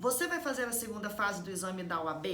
Você vai fazer a segunda fase do exame da OAB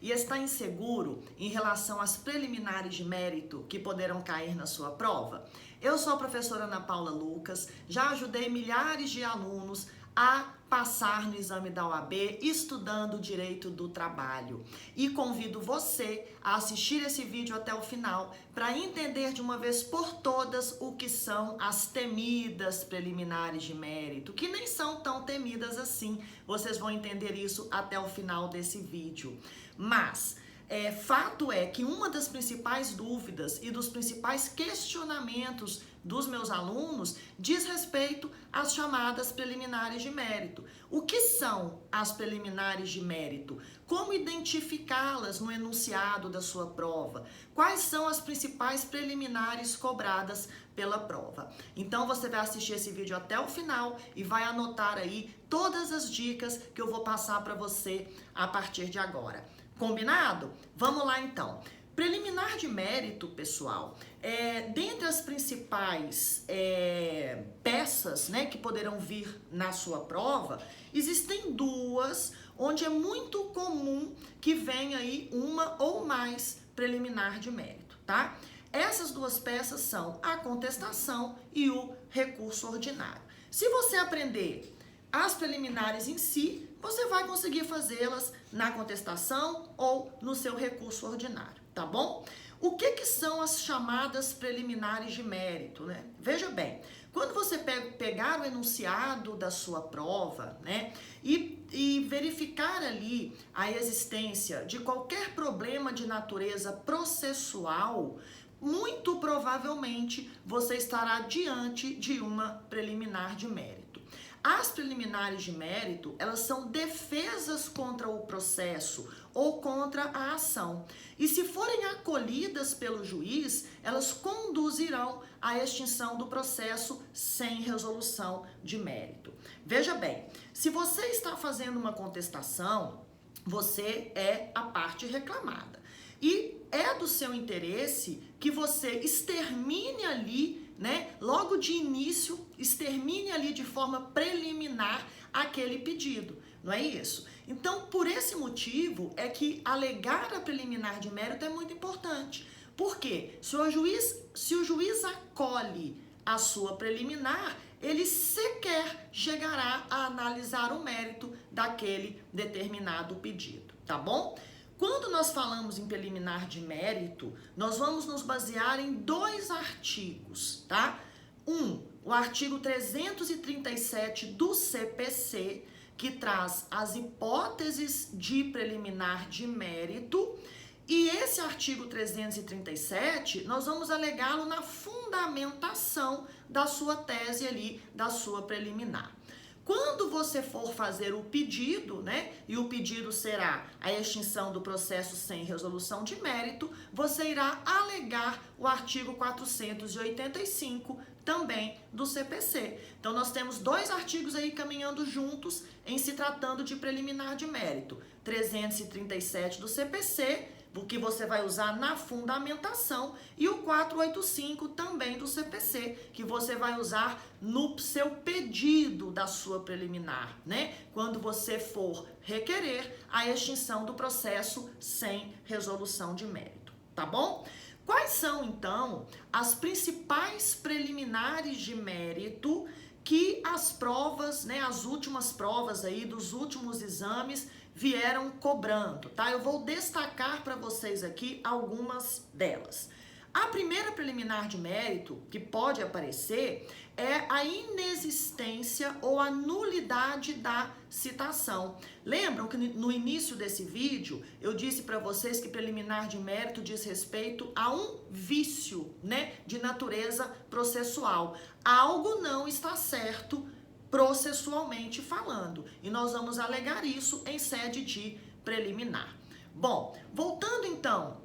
e está inseguro em relação às preliminares de mérito que poderão cair na sua prova? Eu sou a professora Ana Paula Lucas, já ajudei milhares de alunos a passar no exame da OAB estudando direito do trabalho. E convido você a assistir esse vídeo até o final para entender de uma vez por todas o que são as temidas preliminares de mérito, que nem são tão temidas assim. Vocês vão entender isso até o final desse vídeo. Mas fato é que uma das principais dúvidas e dos principais questionamentos dos meus alunos diz respeito às chamadas preliminares de mérito. O que são as preliminares de mérito? Como identificá-las no enunciado da sua prova? Quais são as principais preliminares cobradas pela prova? Então você vai assistir esse vídeo até o final e vai anotar aí todas as dicas que eu vou passar para você a partir de agora. Combinado? Vamos lá então. Preliminar de mérito, pessoal, dentre as principais peças, né, que poderão vir na sua prova, existem duas onde é muito comum que venha aí uma ou mais preliminar de mérito, tá? Essas duas peças são a contestação e o recurso ordinário. Se você aprender as preliminares em si, você vai conseguir fazê-las na contestação ou no seu recurso ordinário, tá bom? O que são as chamadas preliminares de mérito, né? Veja bem, quando você pegar o enunciado da sua prova, né, e verificar ali a existência de qualquer problema de natureza processual, muito provavelmente você estará diante de uma preliminar de mérito. As preliminares de mérito, elas são defesas contra o processo ou contra a ação. E se forem acolhidas pelo juiz, elas conduzirão à extinção do processo sem resolução de mérito. Veja bem, se você está fazendo uma contestação, você é a parte reclamada. E é do seu interesse que você extermine ali, né, logo de início, extermine ali de forma preliminar aquele pedido, não é isso? Então, por esse motivo é que alegar a preliminar de mérito é muito importante. Por quê? Se o juiz acolhe a sua preliminar, ele sequer chegará a analisar o mérito daquele determinado pedido, tá bom? Quando nós falamos em preliminar de mérito, nós vamos nos basear em dois artigos, tá? O artigo 337 do CPC, que traz as hipóteses de preliminar de mérito, e esse artigo 337, nós vamos alegá-lo na fundamentação da sua tese ali, da sua preliminar. Quando você for fazer o pedido, né, e o pedido será a extinção do processo sem resolução de mérito, você irá alegar o artigo 485 também do CPC. Então, nós temos dois artigos aí caminhando juntos em se tratando de preliminar de mérito. 337 do CPC, o que você vai usar na fundamentação, e o 485 também do CPC, que você vai usar no seu pedido da sua preliminar, né? Quando você for requerer a extinção do processo sem resolução de mérito, tá bom? Quais são, então, as principais preliminares de mérito que as provas, né, as últimas provas aí dos últimos exames vieram cobrando, tá? Eu vou destacar para vocês aqui algumas delas. A primeira preliminar de mérito que pode aparecer é a inexistência ou a nulidade da citação. Lembram que no início desse vídeo eu disse para vocês que preliminar de mérito diz respeito a um vício, né, de natureza processual. Algo não está certo processualmente falando, e nós vamos alegar isso em sede de preliminar. Bom, voltando então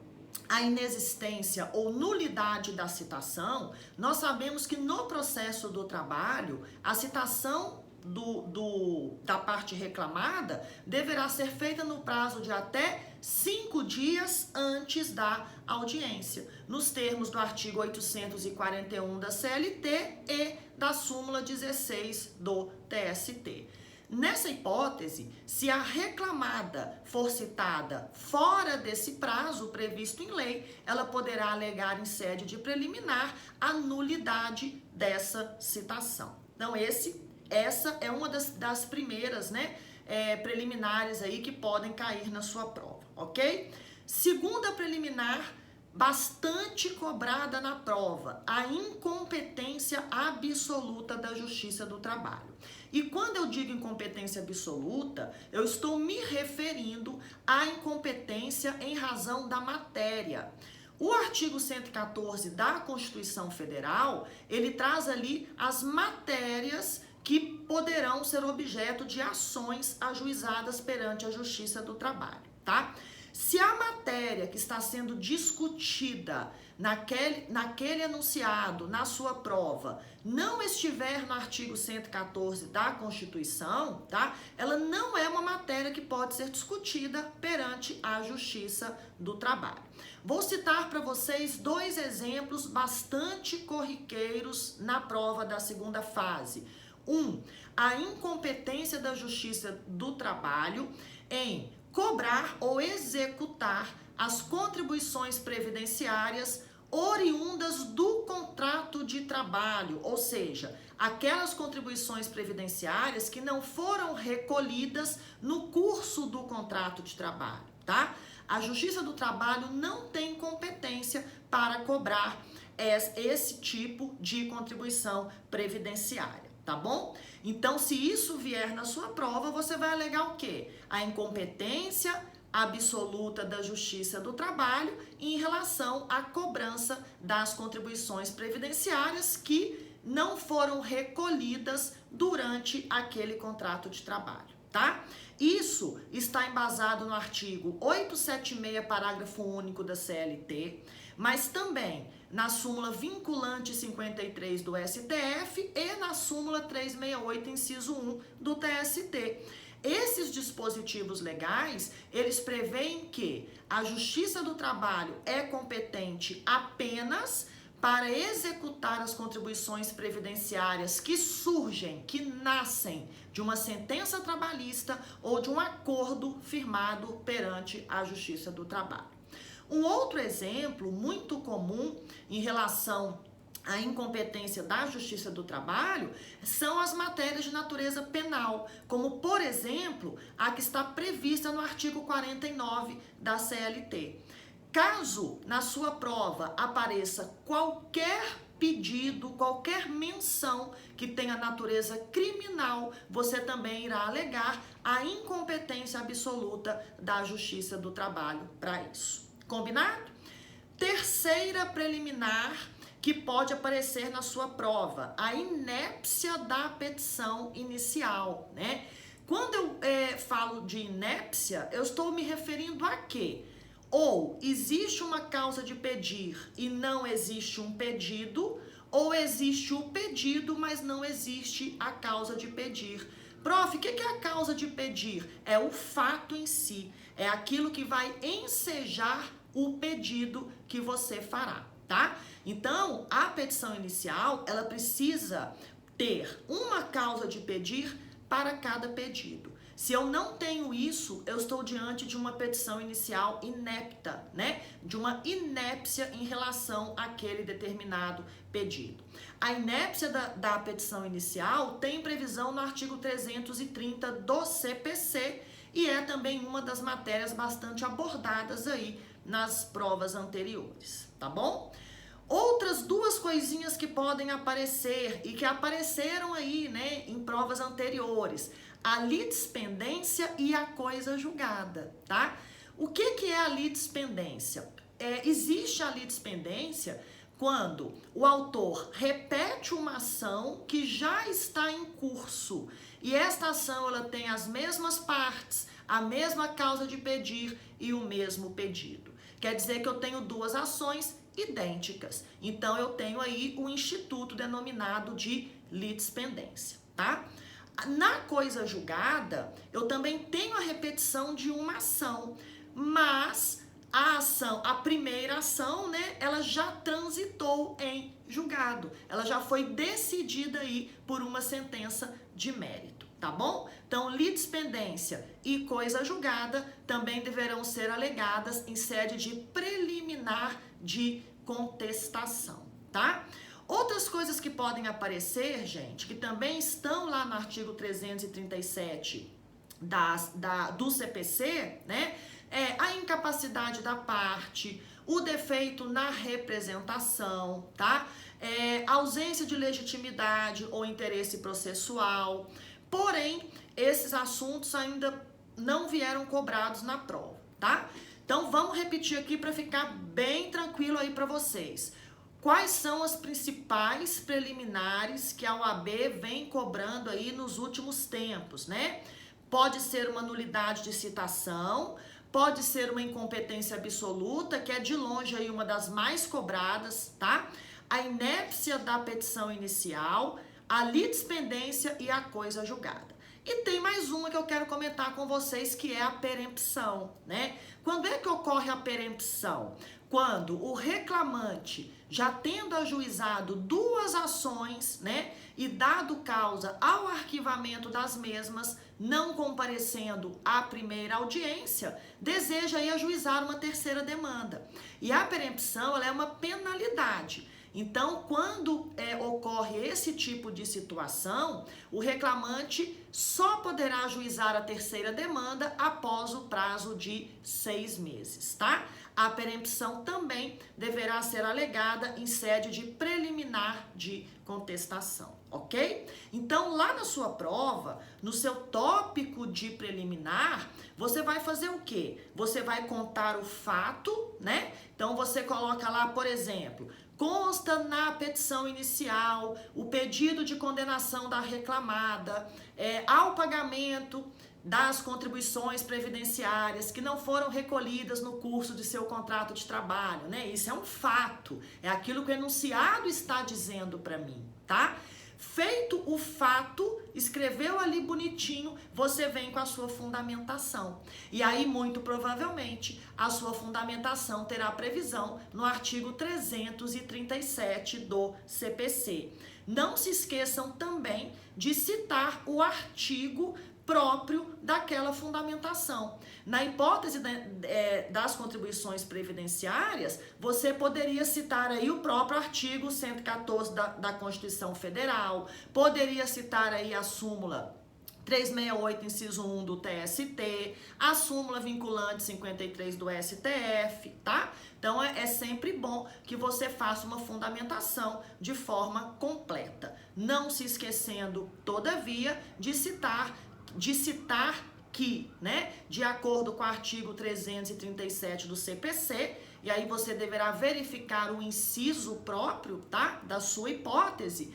à inexistência ou nulidade da citação, nós sabemos que no processo do trabalho, a citação da parte reclamada deverá ser feita no prazo de até 5 dias antes da audiência, nos termos do artigo 841 da CLT e da súmula 16 do TST. Nessa hipótese, se a reclamada for citada fora desse prazo previsto em lei, ela poderá alegar em sede de preliminar a nulidade dessa citação. Então, essa é uma das primeiras, né, preliminares aí que podem cair na sua prova, ok? Segunda preliminar, bastante cobrada na prova, a incompetência absoluta da Justiça do Trabalho. E quando eu digo incompetência absoluta, eu estou me referindo à incompetência em razão da matéria. O artigo 114 da Constituição Federal, ele traz ali as matérias que poderão ser objeto de ações ajuizadas perante a Justiça do Trabalho, tá? Se a matéria que está sendo discutida naquele enunciado, na sua prova, não estiver no artigo 114 da Constituição, tá? Ela não é uma matéria que pode ser discutida perante a Justiça do Trabalho. Vou citar para vocês 2 exemplos bastante corriqueiros na prova da segunda fase. 1. A incompetência da Justiça do Trabalho em cobrar ou executar as contribuições previdenciárias oriundas do contrato de trabalho, ou seja, aquelas contribuições previdenciárias que não foram recolhidas no curso do contrato de trabalho, tá? A Justiça do Trabalho não tem competência para cobrar esse tipo de contribuição previdenciária. Tá bom? Então, se isso vier na sua prova, você vai alegar o quê? A incompetência absoluta da Justiça do Trabalho em relação à cobrança das contribuições previdenciárias que não foram recolhidas durante aquele contrato de trabalho, tá? Isso está embasado no artigo 876, parágrafo único da CLT, mas também na súmula vinculante 53 do STF e na súmula 368, inciso 1 do TST. Esses dispositivos legais, eles preveem que a Justiça do Trabalho é competente apenas para executar as contribuições previdenciárias que surgem, que nascem de uma sentença trabalhista ou de um acordo firmado perante a Justiça do Trabalho. Um outro exemplo muito comum em relação à incompetência da Justiça do Trabalho são as matérias de natureza penal, como, por exemplo, a que está prevista no artigo 49 da CLT. Caso na sua prova apareça qualquer pedido, qualquer menção que tenha natureza criminal, você também irá alegar a incompetência absoluta da Justiça do Trabalho para isso. Combinado? Terceira preliminar que pode aparecer na sua prova, a inépcia da petição inicial, né? Quando eu falo de inépcia, eu estou me referindo a quê? Ou existe uma causa de pedir e não existe um pedido, ou existe o pedido, mas não existe a causa de pedir. Prof, o que é a causa de pedir? É o fato em si, é aquilo que vai ensejar o pedido que você fará, tá? Então, a petição inicial, ela precisa ter uma causa de pedir para cada pedido. Se eu não tenho isso, eu estou diante de uma petição inicial inepta, né? De uma inépcia em relação àquele determinado pedido. A inépcia da petição inicial tem previsão no artigo 330 do CPC e é também uma das matérias bastante abordadas aí nas provas anteriores, tá bom? Outras 2 coisinhas que podem aparecer e que apareceram aí, né, em provas anteriores, a litispendência e a coisa julgada, tá? O que é a litispendência? Existe a litispendência quando o autor repete uma ação que já está em curso e esta ação ela tem as mesmas partes, a mesma causa de pedir e o mesmo pedido. Quer dizer que eu tenho 2 ações idênticas. Então, eu tenho aí o instituto denominado de litispendência, tá? Na coisa julgada, eu também tenho a repetição de uma ação, mas a primeira ação, né, ela já transitou em julgado. Ela já foi decidida aí por uma sentença de mérito. tá bom? Então, litispendência e coisa julgada também deverão ser alegadas em sede de preliminar de contestação, tá? Outras coisas que podem aparecer, gente, que também estão lá no artigo 337 do CPC, né? É a incapacidade da parte, o defeito na representação, tá? Ausência de legitimidade ou interesse processual. Porém, esses assuntos ainda não vieram cobrados na prova, tá? Então, vamos repetir aqui para ficar bem tranquilo aí para vocês. Quais são as principais preliminares que a OAB vem cobrando aí nos últimos tempos, né? Pode ser uma nulidade de citação, pode ser uma incompetência absoluta, que é de longe aí uma das mais cobradas, tá? A inépcia da petição inicial, a litispendência e a coisa julgada. E tem mais uma que eu quero comentar com vocês, que é a perempção, né? Quando é que ocorre a perempção? Quando o reclamante, já tendo ajuizado duas ações, né, e dado causa ao arquivamento das mesmas, não comparecendo à primeira audiência, deseja aí ajuizar uma terceira demanda. E a perempção, ela é uma penalidade. Então, quando ocorre esse tipo de situação, o reclamante só poderá ajuizar a terceira demanda após o prazo de 6 meses, tá? A perempção também deverá ser alegada em sede de preliminar de contestação, ok? Então, lá na sua prova, no seu tópico de preliminar, você vai fazer o quê? Você vai contar o fato, né? Então, você coloca lá, por exemplo, consta na petição inicial o pedido de condenação da reclamada ao pagamento das contribuições previdenciárias que não foram recolhidas no curso de seu contrato de trabalho, né? Isso é um fato, é aquilo que o enunciado está dizendo para mim, tá? Feito o fato, escreveu ali bonitinho, você vem com a sua fundamentação. E aí, muito provavelmente, a sua fundamentação terá previsão no artigo 337 do CPC. Não se esqueçam também de citar o artigo próprio daquela fundamentação. Na hipótese das contribuições previdenciárias, você poderia citar aí o próprio artigo 114 da Constituição Federal, poderia citar aí a súmula 368, inciso 1 do TST, a súmula vinculante 53 do STF, tá? Então, é sempre bom que você faça uma fundamentação de forma completa. Não se esquecendo, todavia, de citar que, né, de acordo com o artigo 337 do CPC, e aí você deverá verificar o inciso próprio, tá, da sua hipótese,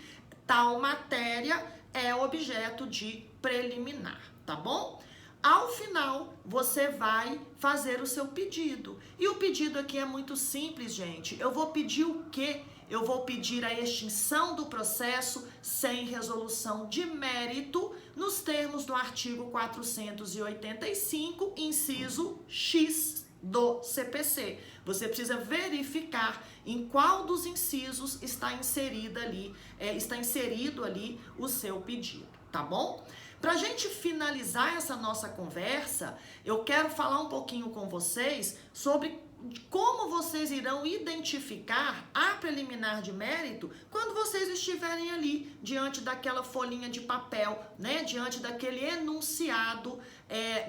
tal matéria é objeto de preliminar, tá bom? Ao final, você vai fazer o seu pedido. E o pedido aqui é muito simples, gente. Eu vou pedir o quê? Eu vou pedir a extinção do processo sem resolução de mérito, nos termos do artigo 485, inciso X do CPC. Você precisa verificar em qual dos incisos está inserido ali o seu pedido, tá bom? Para a gente finalizar essa nossa conversa, eu quero falar um pouquinho com vocês sobre como vocês irão identificar a preliminar de mérito quando vocês estiverem ali diante daquela folhinha de papel, né? Diante daquele enunciado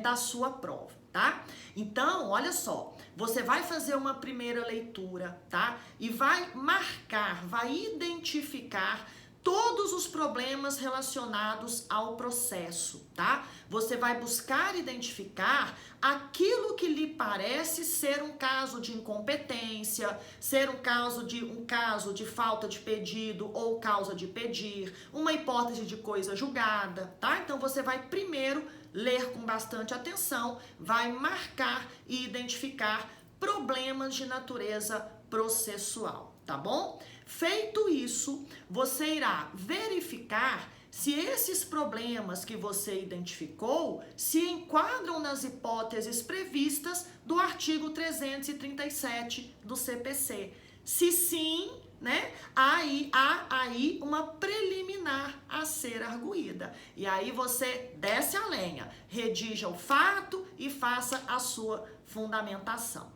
da sua prova, tá? Então, olha só, você vai fazer uma primeira leitura, tá? E vai marcar, vai identificar todos os problemas relacionados ao processo, tá? Você vai buscar identificar aquilo que lhe parece ser um caso de incompetência, ser um caso de falta de pedido ou causa de pedir, uma hipótese de coisa julgada, tá? Então você vai primeiro ler com bastante atenção, vai marcar e identificar problemas de natureza processual, tá bom? Feito isso, você irá verificar se esses problemas que você identificou se enquadram nas hipóteses previstas do artigo 337 do CPC. Se sim, né, há aí uma preliminar a ser arguída. E aí você desce a lenha, redija o fato e faça a sua fundamentação.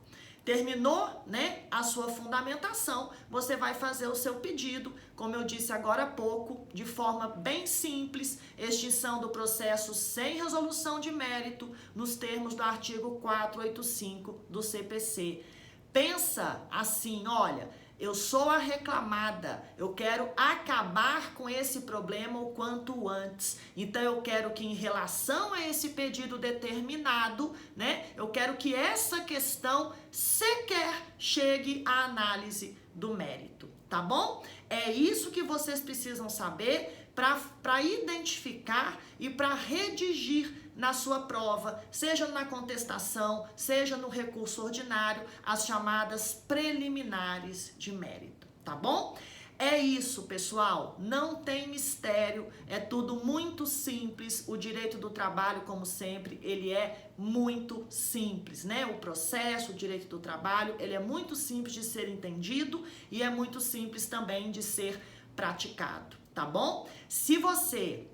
Terminou, né, a sua fundamentação, você vai fazer o seu pedido, como eu disse agora há pouco, de forma bem simples, extinção do processo sem resolução de mérito, nos termos do artigo 485 do CPC. Pensa assim, olha, eu sou a reclamada, eu quero acabar com esse problema o quanto antes. Então eu quero que em relação a esse pedido determinado, né, eu quero que essa questão sequer chegue à análise do mérito, tá bom? É isso que vocês precisam saber para identificar e para redigir na sua prova, seja na contestação, seja no recurso ordinário, as chamadas preliminares de mérito, tá bom? É isso, pessoal, não tem mistério, é tudo muito simples. O direito do trabalho, como sempre, ele é muito simples, né? O processo, o direito do trabalho, ele é muito simples de ser entendido e é muito simples também de ser praticado, tá bom? Se você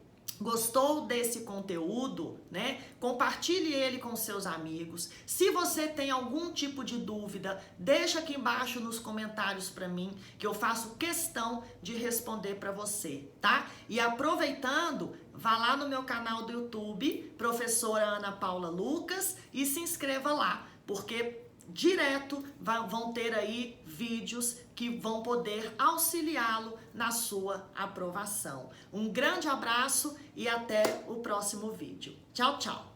gostou desse conteúdo, né? Compartilhe ele com seus amigos. Se você tem algum tipo de dúvida, deixa aqui embaixo nos comentários para mim, que eu faço questão de responder para você, tá? E aproveitando, vá lá no meu canal do YouTube, Professora Ana Paula Lucas, e se inscreva lá, porque direto vão ter aí vídeos que vão poder auxiliá-lo na sua aprovação. Um grande abraço e até o próximo vídeo. Tchau, tchau!